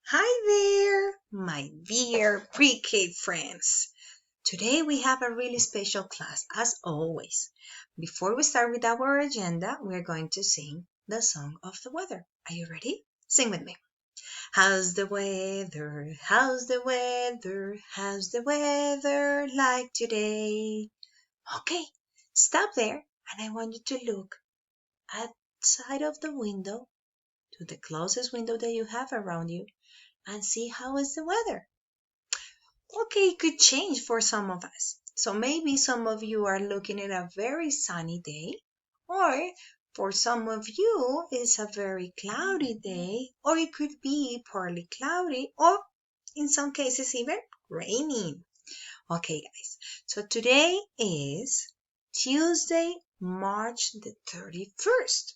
Hi there, my dear pre-K friends. Today we have a really special class, as always. Before we start with our agenda, we're going to sing the song of the weather. Are you ready? Sing with me. How's the weather? How's the weather? How's the weather like today? Okay, stop there, and I want you to look outside of the window to the closest window that you have around you and see how is the weather. Okay, it could change for some of us. So maybe some of you are looking at a very sunny day, or for some of you, it's a very cloudy day, or it could be partly cloudy, or in some cases, even raining. Okay, guys, so today is Tuesday, March the 31st.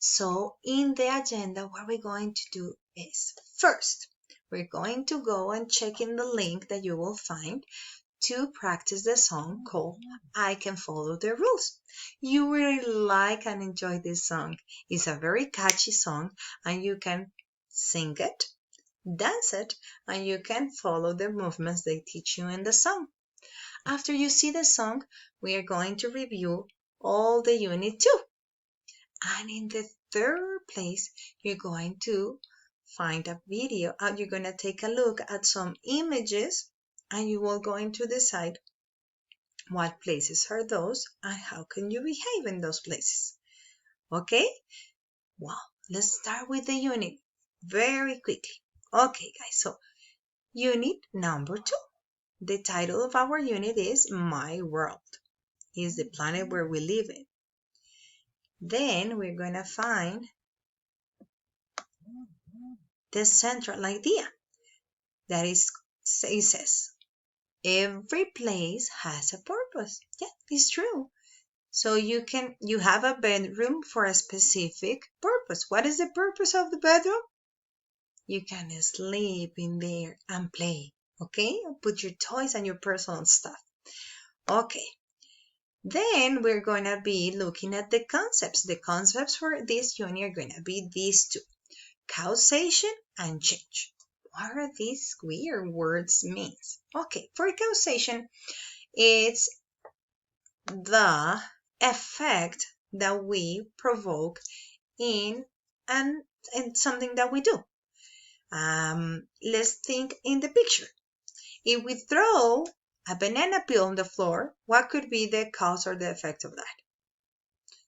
So in the agenda, what we're going to do is first, we're going to go and check in the link that you will find to practice the song called I Can Follow the Rules. You really like and enjoy this song. It's a very catchy song and you can sing it, dance it, and you can follow the movements they teach you in the song. After you see the song, we are going to review all the unit 2. And in the third place, you're going to find a video. You're going to take a look at some images and you will going to decide what places are those and how can you behave in those places. Okay? Well, let's start with the unit very quickly. Okay, guys. So, unit number 2. The title of our unit is My World. Is the planet where we live in. Then we're going to find the central idea. That is, it says, every place has a purpose. Yeah, it's true. So you have a bedroom for a specific purpose. What is the purpose of the bedroom? You can sleep in there and play. Okay, put your toys and your personal stuff. Okay, then we're going to be looking at the concepts. The concepts for this unit are going to be these two: causation and change. What are these weird words means? Okay, for causation, it's the effect that we provoke in and in something that we do. Let's think in the picture. If we throw a banana peel on the floor, what could be the cause or the effect of that?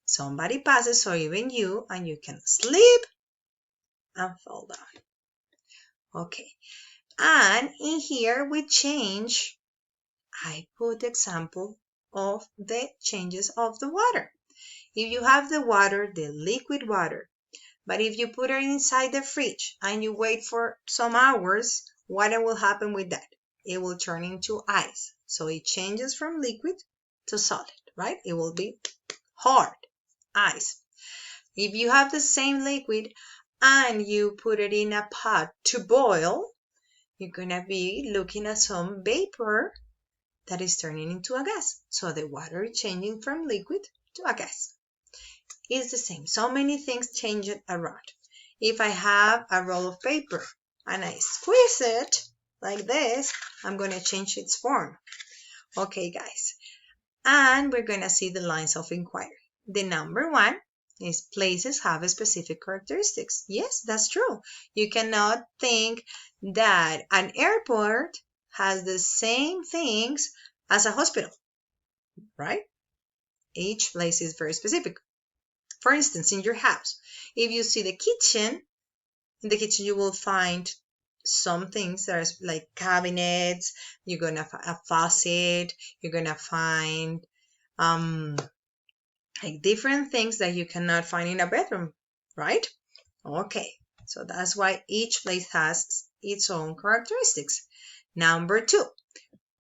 Somebody passes, or even you, and you can slip and fall down. Okay, and in here we change. I put the example of the changes of the water. If you have the water, the liquid water, but if you put it inside the fridge and you wait for some hours, what will happen with that? It will turn into ice. So it changes from liquid to solid, right? It will be hard, ice. If you have the same liquid and you put it in a pot to boil, you're going to be looking at some vapor that is turning into a gas. So the water is changing from liquid to a gas. It's the same. So many things change it around. If I have a roll of paper and I squeeze it like this, I'm going to change its form. Okay, guys. And we're going to see the lines of inquiry. The number 1 is places have specific characteristics. Yes, that's true. You cannot think that an airport has the same things as a hospital, right? Each place is very specific. For instance, in your house, if you see the kitchen, in the kitchen you will find some things that are like cabinets, you're going to find a faucet, you're going to find like different things that you cannot find in a bedroom, right? Okay, so that's why each place has its own characteristics. Number 2,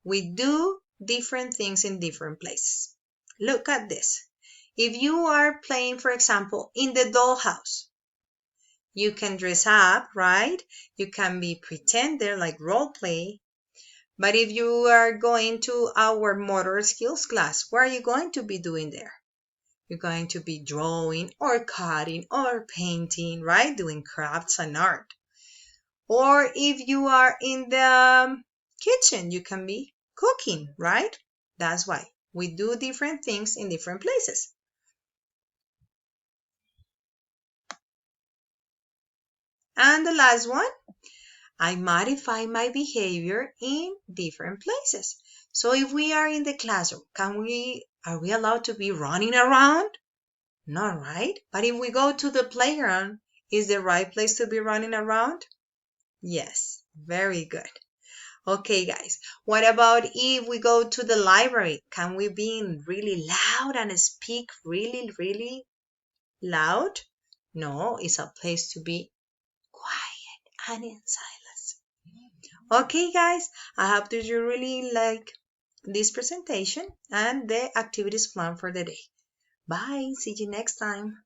we do different things in different places. Look at this. If you are playing, for example, in the dollhouse, you can dress up, right? You can be pretender, like role play. But if you are going to our motor skills class, what are you going to be doing there? You're going to be drawing or cutting or painting, right? Doing crafts and art. Or if you are in the kitchen, you can be cooking, right? That's why we do different things in different places. And the last one, I modify my behavior in different places. So if we are in the classroom, are we allowed to be running around? No, right? But if we go to the playground, is the right place to be running around? Yes, very good. Okay, guys, what about if we go to the library? Can we be really loud and speak really, really loud? No, it's a place to be quiet and in silence. Okay, guys, I hope that you really like this presentation and the activities plan for the day. Bye. See you next time.